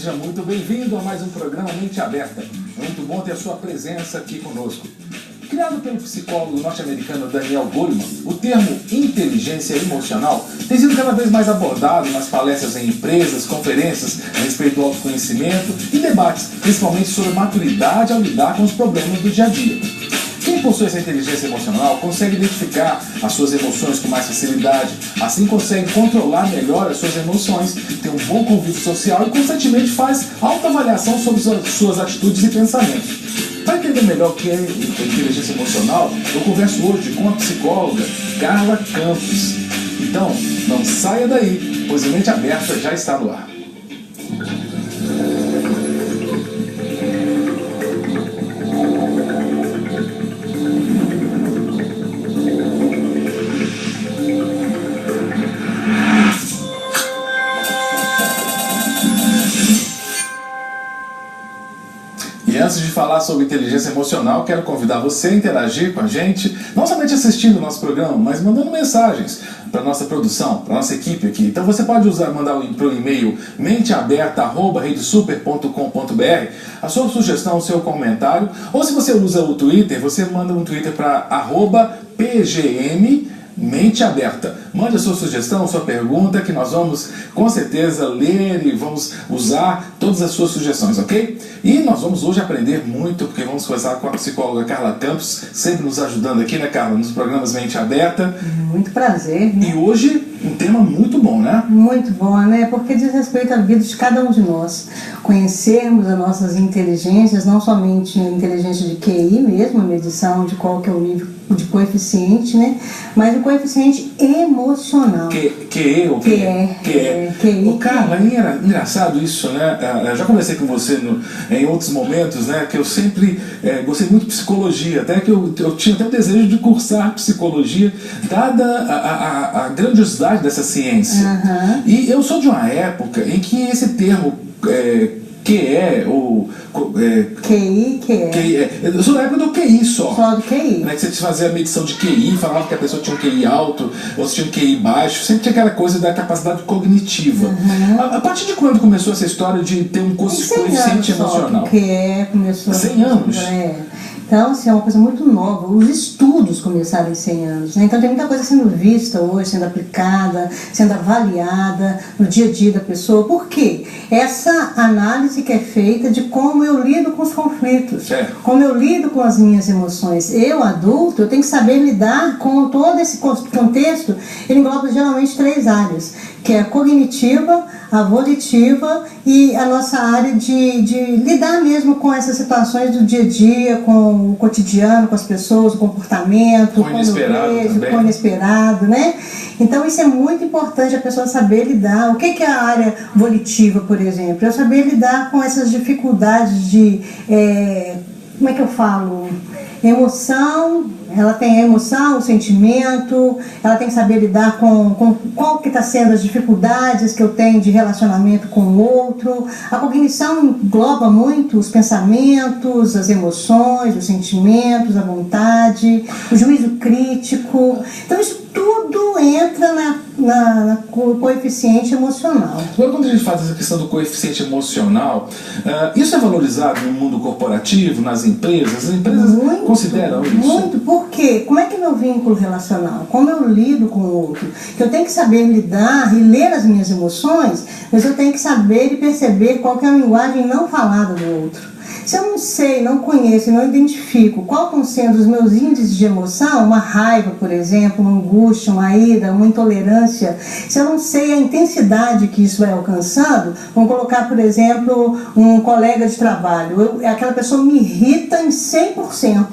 Seja muito bem-vindo a mais um programa Mente Aberta. Muito bom ter a sua presença aqui conosco. Criado pelo psicólogo norte-americano Daniel Goleman, o termo inteligência emocional tem sido cada vez mais abordado nas palestras em empresas, conferências a respeito do autoconhecimento e debates, principalmente sobre maturidade ao lidar com os problemas do dia a dia. Quem possui essa inteligência emocional consegue identificar as suas emoções com mais facilidade, assim consegue controlar melhor as suas emoções, tem um bom convívio social e constantemente faz autoavaliação sobre suas atitudes e pensamentos. Para entender melhor o que é inteligência emocional, eu converso hoje com a psicóloga Carla Campos. Então, não saia daí, pois a Mente Aberta já está no ar. E antes de falar sobre inteligência emocional, quero convidar você a interagir com a gente, não somente assistindo o nosso programa, mas mandando mensagens para a nossa produção, para a nossa equipe aqui. Então você pode mandar para o e-mail menteaberta@redesuper.com.br a sua sugestão, o seu comentário, ou se você usa o Twitter, você manda um Twitter para @pgm Mente Aberta. Mande a sua sugestão, a sua pergunta, que nós vamos com certeza ler e vamos usar todas as suas sugestões, ok? E nós vamos hoje aprender muito, porque vamos conversar com a psicóloga Carla Campos, sempre nos ajudando aqui, né, Carla, nos programas Mente Aberta. Muito prazer, né? E hoje um tema muito bom, né? Muito bom, né? Porque diz respeito à vida de cada um de nós. Conhecermos as nossas inteligências, não somente a inteligência de QI mesmo, a medição de qual que é o nível de coeficiente, né? Mas o coeficiente emocional. QI. Ô, Carla, é engraçado isso, né? Eu já conversei com você em outros momentos, né? Que eu sempre gostei muito de psicologia, até que eu tinha até o desejo de cursar psicologia, dada a grandiosidade dessa ciência. Uhum. E eu sou de uma época em que esse termo QI. Eu sou da época do QI só. Só do QI. Né, que você fazia a medição de QI, falava que a pessoa tinha um QI alto, ou se tinha um QI baixo, sempre tinha aquela coisa da capacidade cognitiva. Uhum. A partir de quando começou essa história de ter um coeficiente emocional? Começou 100 anos? Então, assim, é uma coisa muito nova. Os estudos começaram em 100 anos, né? Então tem muita coisa sendo vista hoje, sendo aplicada, sendo avaliada no dia a dia da pessoa. Por quê? Essa análise que é feita de como eu lido com os conflitos, como eu lido com as minhas emoções. Eu, adulto, eu tenho que saber lidar com todo esse contexto. Ele engloba geralmente 3 áreas, que é a cognitiva, a volitiva e a nossa área de lidar mesmo com essas situações do dia a dia, com o cotidiano, com as pessoas, o comportamento, com o inesperado, né? Então isso é muito importante, a pessoa saber lidar. O que é a área volitiva, por exemplo? É saber lidar com essas dificuldades de, como é que eu falo? Emoção, ela tem a emoção, o sentimento, ela tem que saber lidar com qual que está sendo as dificuldades que eu tenho de relacionamento com o outro. A cognição engloba muito os pensamentos, as emoções, os sentimentos, a vontade, o juízo crítico. Então isso tudo entra na coeficiente emocional. Agora, quando a gente faz essa questão do coeficiente emocional, isso é valorizado no mundo corporativo, nas empresas? As empresas consideram isso? Muito, porque como é que é meu vínculo relacional? Como eu lido com o outro? Eu tenho que saber lidar e ler as minhas emoções, mas eu tenho que saber e perceber qual que é a linguagem não falada do outro. Se eu não sei, não conheço, não identifico qual estão sendo os meus índices de emoção, uma raiva, por exemplo, uma angústia, uma ira, uma intolerância, se eu não sei a intensidade que isso vai alcançando, vamos colocar, por exemplo, um colega de trabalho, aquela pessoa me irrita em 100%.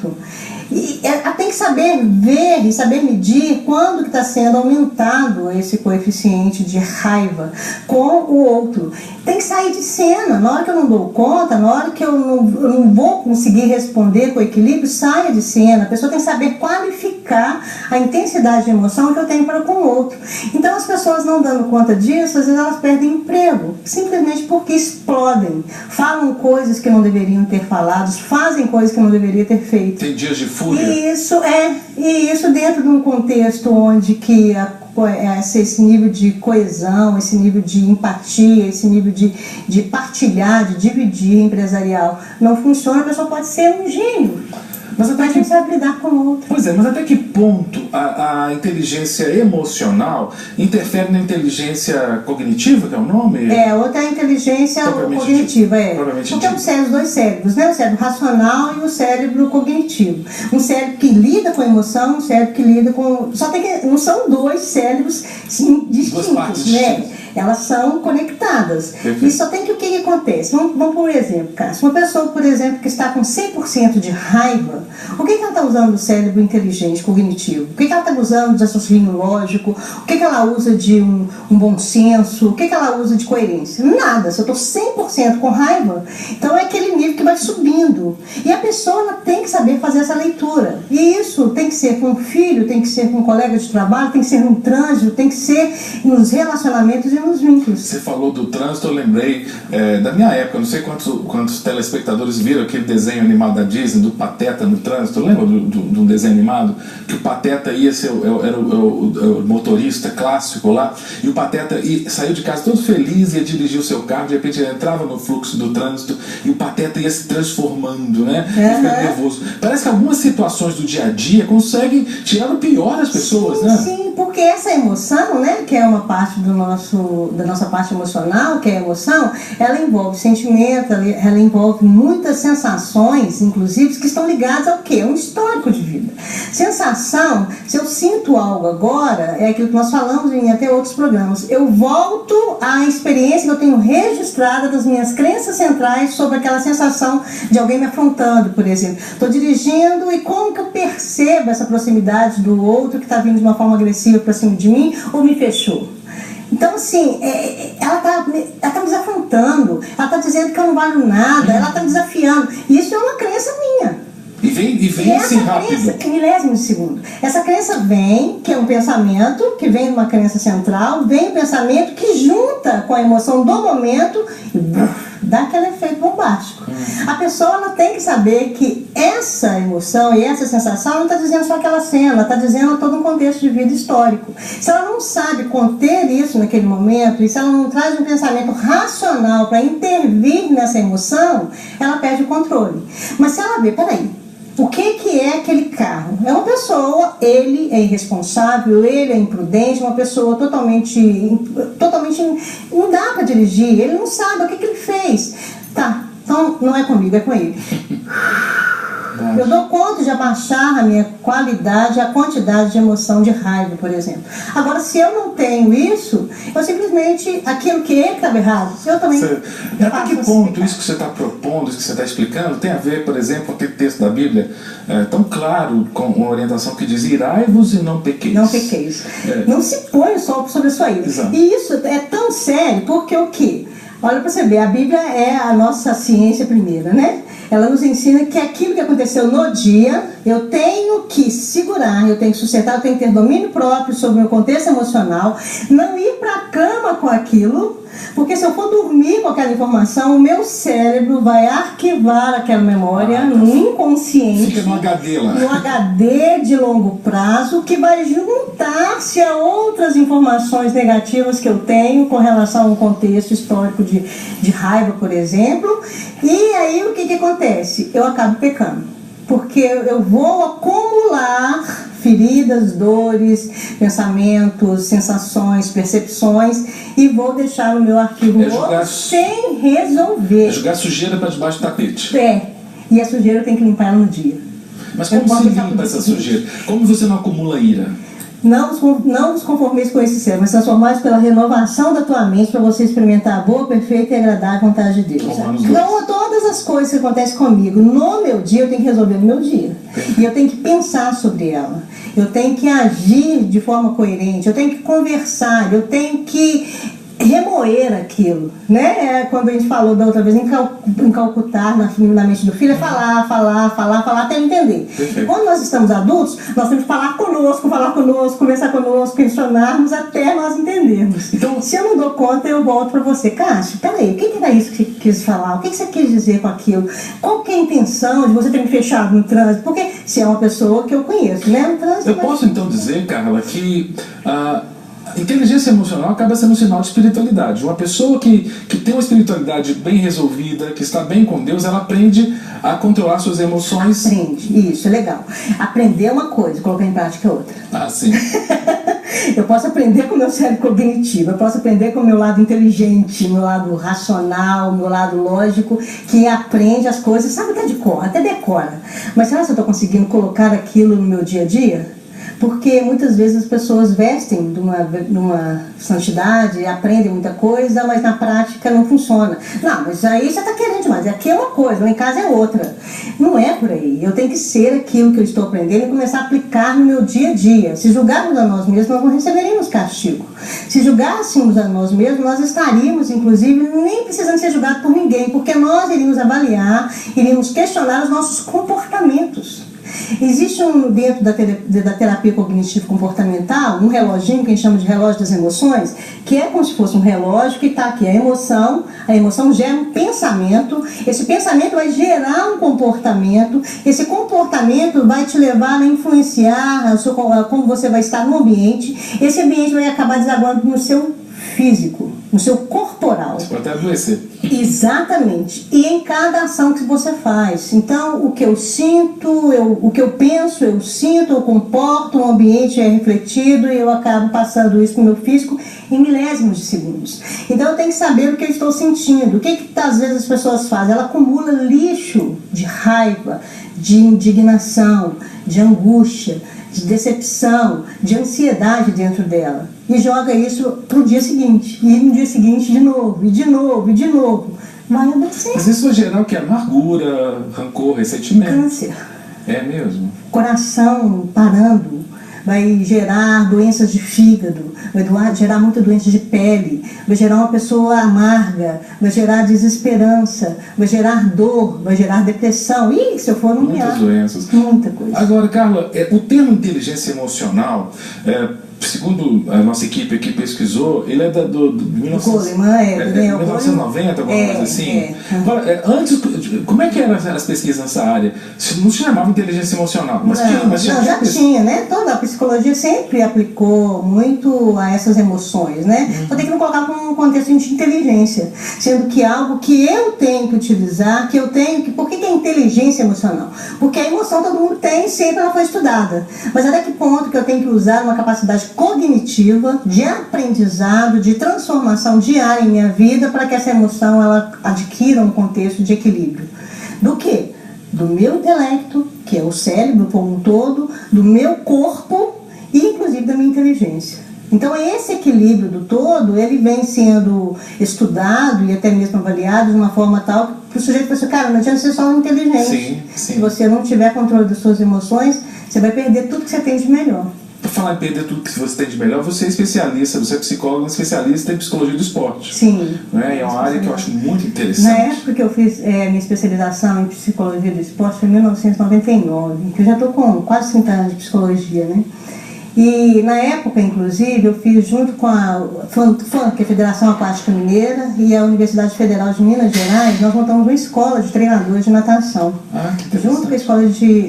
E ela tem que saber ver e saber medir quando que está sendo aumentado esse coeficiente de raiva com o outro. Tem que sair de cena. Na hora que eu não dou conta, na hora que eu não vou conseguir responder com equilíbrio, saia de cena. A pessoa tem que saber qualificar a intensidade de emoção que eu tenho para com o outro. Então as pessoas não dando conta disso, às vezes elas perdem emprego, simplesmente porque explodem, falam coisas que não deveriam ter falado, fazem coisas que não deveriam ter feito. Tem dias de fúria. E isso dentro de um contexto onde que esse nível de coesão, esse nível de empatia, esse nível de partilhar, de dividir empresarial não funciona, a pessoa pode ser um gênio. Mas até que sabe lidar com o outro. Pois é, mas até que ponto a inteligência emocional interfere na inteligência cognitiva, que é o nome? Outra é a inteligência cognitiva, Porque os dois cérebros, né? O cérebro racional e o cérebro cognitivo. Um cérebro que lida com a emoção, um cérebro que lida com... Só tem que... Não são dois cérebros distintos, né? Elas são conectadas. Perfeito. E só tem que o que acontece? Vamos por um exemplo, Cássio. Uma pessoa, por exemplo, que está com 100% de raiva, o que ela está usando do cérebro inteligente, cognitivo? O que ela está usando de raciocínio lógico? O que ela usa de um bom senso? O que ela usa de coerência? Nada. Se eu estou 100% com raiva, então é aquele nível que vai subindo. E a pessoa ela tem que saber fazer essa leitura. E isso tem que ser com um filho, tem que ser com um colega de trabalho, tem que ser no trânsito, tem que ser nos relacionamentos e nos vínculos. Você falou do trânsito, eu lembrei da minha época, não sei quantos telespectadores viram aquele desenho animado da Disney, do Pateta no trânsito. Lembra de um desenho animado? Que o Pateta ia ser, era o motorista clássico lá, e o Pateta saiu de casa todo feliz, ia dirigir o seu carro, de repente ele entrava no fluxo do trânsito e o Pateta ia se transformando, né? E ficando nervoso. Parece que algumas situações do dia a dia conseguem tirar o pior das pessoas, né? Sim, porque essa emoção, né, que é uma parte da nossa parte emocional, que é a emoção, ela envolve sentimento, ela envolve muitas sensações, inclusive, que estão ligadas ao quê? A um histórico de vida. Sensação, se eu sinto algo agora, é aquilo que nós falamos em até outros programas, eu volto à experiência que eu tenho registrada das minhas crenças centrais sobre aquela sensação de alguém me afrontando, por exemplo. Estou dirigindo e como que eu percebo essa proximidade do outro que está vindo de uma forma agressiva para cima de mim ou me fechou? Então, assim, ela tá me desafrontando, ela está dizendo que eu não valho nada, ela está me desafiando. E isso é uma crença minha. E vem assim rápido. Crença, milésimo de segundo. Essa crença vem, que é um pensamento, que vem de uma crença central, vem um pensamento que junta com a emoção do momento e dá aquele efeito bombástico. A pessoa ela tem que saber que essa emoção e essa sensação não está dizendo só aquela cena, ela está dizendo todo um contexto de vida histórico. Se ela não sabe conter isso naquele momento, e se ela não traz um pensamento racional para intervir nessa emoção, ela perde o controle. Mas se ela vê, peraí, o que é aquele carro? É uma pessoa, ele é irresponsável, ele é imprudente, uma pessoa totalmente não dá para dirigir, ele não sabe o que ele fez. Tá, então não é comigo, é com ele. Eu dou conta de abaixar a minha qualidade, a quantidade de emoção, de raiva, por exemplo. Agora, se eu não tenho isso, eu simplesmente, aquilo que ele estava errado, eu também... Até que ponto isso que você está propondo, isso que você está explicando, tem a ver, por exemplo, com aquele texto da Bíblia, tão claro, com uma orientação que diz: irai-vos e não pequeis. Não pequeis. Não se põe o sol sobre a sua ira. Exato. E isso é tão sério, porque o quê? Olha para você ver, a Bíblia é a nossa ciência primeira, né? Ela nos ensina que aquilo que aconteceu no dia, eu tenho que segurar, eu tenho que sustentar, eu tenho que ter domínio próprio sobre o meu contexto emocional, não ir para a cama com aquilo, porque se eu for dormir com aquela informação, o meu cérebro vai arquivar aquela memória no inconsciente. Fica no HD lá. No HD de longo prazo, que vai juntar-se a outras informações negativas que eu tenho com relação a um contexto histórico de raiva, por exemplo. E aí o que acontece? Eu acabo pecando. Porque eu vou acumular feridas, dores, pensamentos, sensações, percepções e vou deixar no meu arquivo sem resolver. É jogar sujeira para debaixo do tapete. E a sujeira eu tenho que limpar ela no dia. Mas como se limpa essa sujeira? Como você não acumula ira? Não vos conformeis com esse ser, mas transformais pela renovação da tua mente para você experimentar a boa, perfeita e agradável vontade de Deus. Então, todas as coisas que acontecem comigo no meu dia, eu tenho que resolver no meu dia. E eu tenho que pensar sobre ela. Eu tenho que agir de forma coerente. Eu tenho que conversar. Eu tenho que remoer aquilo, né? Quando a gente falou da outra vez em calcutar na mente do filho, é falar até entender. Perfeito. Quando nós estamos adultos, nós temos que falar conosco, conversar conosco, questionarmos até nós entendermos. Então, se eu não dou conta, eu volto para você. Cássio, peraí, o que era isso que você quis falar? O que você quis dizer com aquilo? Qual que é a intenção de você ter me fechado no trânsito? Porque se é uma pessoa que eu conheço, né? No trânsito, eu posso então dizer, Carla, que Inteligência emocional acaba sendo um sinal de espiritualidade. Uma pessoa que tem uma espiritualidade bem resolvida, que está bem com Deus, ela aprende a controlar suas emoções. Aprende, isso é legal. Aprender é uma coisa, colocar em prática é outra. Ah, sim. Eu posso aprender com o meu cérebro cognitivo, eu posso aprender com o meu lado inteligente, meu lado racional, meu lado lógico, que aprende as coisas, sabe até de cor, até decora. Mas será que eu estou conseguindo colocar aquilo no meu dia a dia? Porque muitas vezes as pessoas vestem de uma santidade, aprendem muita coisa, mas na prática não funciona. Não, mas aí você está querendo demais. Aqui é uma coisa, lá em casa é outra. Não é por aí. Eu tenho que ser aquilo que eu estou aprendendo e começar a aplicar no meu dia a dia. Se julgarmos a nós mesmos, nós não receberíamos castigo. Se julgássemos a nós mesmos, nós estaríamos, inclusive, nem precisando ser julgados por ninguém, porque nós iríamos avaliar, iríamos questionar os nossos comportamentos. Existe dentro da terapia cognitivo-comportamental um reloginho que a gente chama de relógio das emoções, que é como se fosse um relógio que está aqui a emoção gera um pensamento, esse pensamento vai gerar um comportamento, esse comportamento vai te levar a influenciar como você vai estar no ambiente, esse ambiente vai acabar desaguando no seu físico, no seu corporal. Você pode até adoecer. Exatamente. E em cada ação que você faz. Então, o que eu sinto, o que eu penso, eu sinto, eu comporto, o ambiente é refletido e eu acabo passando isso para o meu físico em milésimos de segundos. Então, eu tenho que saber o que eu estou sentindo. O que às vezes as pessoas fazem? Ela acumula lixo de raiva, de indignação, de angústia, de decepção, de ansiedade dentro dela. E joga isso para o dia seguinte. E no dia seguinte de novo, e de novo, e de novo. Vai adoecer. Mas isso vai gerar o que? Amargura, rancor, ressentimento. Câncer. É mesmo? Coração parando. Vai gerar doenças de fígado, vai gerar muita doença de pele, vai gerar uma pessoa amarga, vai gerar desesperança, vai gerar dor, vai gerar depressão. E se eu for nomear, muitas doenças. Muita coisa. Agora, Carla, o termo inteligência emocional, segundo a nossa equipe aqui pesquisou, ele é do 1990, alguma coisa assim. Agora, antes, como é que eram as pesquisas nessa área? Não se chamava inteligência emocional, mas já tinha, né? Toda a psicologia sempre aplicou muito a essas emoções, né? Só tem que não colocar como um contexto de inteligência, sendo que algo que eu tenho que utilizar, que eu tenho que... Por que é inteligência emocional? Porque a emoção todo mundo tem, sempre ela foi estudada. Mas até que ponto que eu tenho que usar uma capacidade cognitiva, de aprendizado, de transformação diária em minha vida para que essa emoção ela adquira um contexto de equilíbrio. Do quê? Do meu intelecto, que é o cérebro como um todo, do meu corpo e inclusive da minha inteligência. Então esse equilíbrio do todo, ele vem sendo estudado e até mesmo avaliado de uma forma tal que o sujeito pensa, cara, não adianta ser só inteligente. Sim. Se você não tiver controle das suas emoções, você vai perder tudo que você tem de melhor. Para falar em perder tudo que você tem de melhor, você é especialista, você é psicólogo, especialista em psicologia do esporte. Sim. Né? É uma área que eu acho muito interessante. Na época que eu fiz minha especialização em psicologia do esporte, foi em 1999, que eu já estou com quase 30 anos de psicologia, né? E na época, inclusive, eu fiz junto com a FAN, que é a Federação Aquática Mineira, e a Universidade Federal de Minas Gerais, nós montamos uma escola de treinadores de natação. Junto com a escola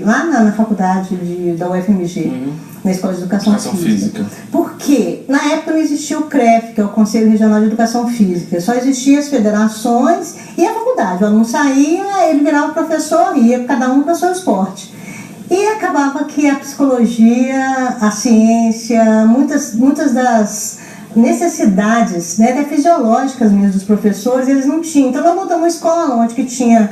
lá na faculdade da UFMG. Na Escola de Educação Física. Porque na época não existia o CREF, que é o Conselho Regional de Educação Física. Só existiam as federações e a faculdade. O aluno saía, ele virava professor, ia cada um para o seu esporte. E acabava que a psicologia, a ciência, muitas das necessidades, né, até fisiológicas mesmo dos professores, eles não tinham. Então nós montamos uma escola onde que tinha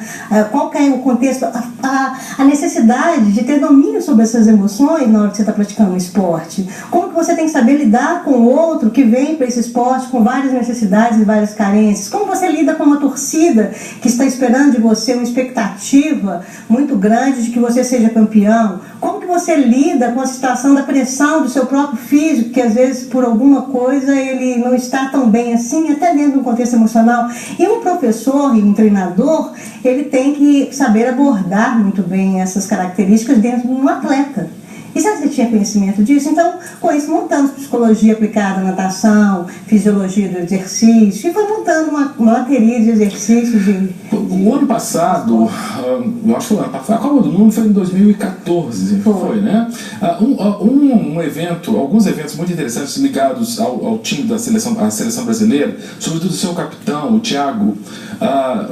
qual que é o contexto, a necessidade de ter domínio sobre essas emoções na hora que você está praticando um esporte. Como que você tem que saber lidar com o outro que vem para esse esporte com várias necessidades e várias carências. Como você lida com uma torcida que está esperando de você uma expectativa muito grande de que você seja campeão. Como que você lida com a situação da pressão do seu próprio físico, que às vezes por alguma coisa ele não está tão bem assim, até dentro do contexto emocional. E um professor e um treinador, ele tem que saber abordar muito bem essas características dentro de um atleta. E sabe se você tinha conhecimento disso? Então, com isso, montamos psicologia aplicada à natação, fisiologia do exercício, e foi montando uma bateria de exercícios. O ano passado, eu acho que foi o ano passado, a Copa do Mundo foi em 2014, foi né? Um evento, alguns eventos muito interessantes ligados ao time da seleção brasileira, sobretudo o seu capitão, o Thiago.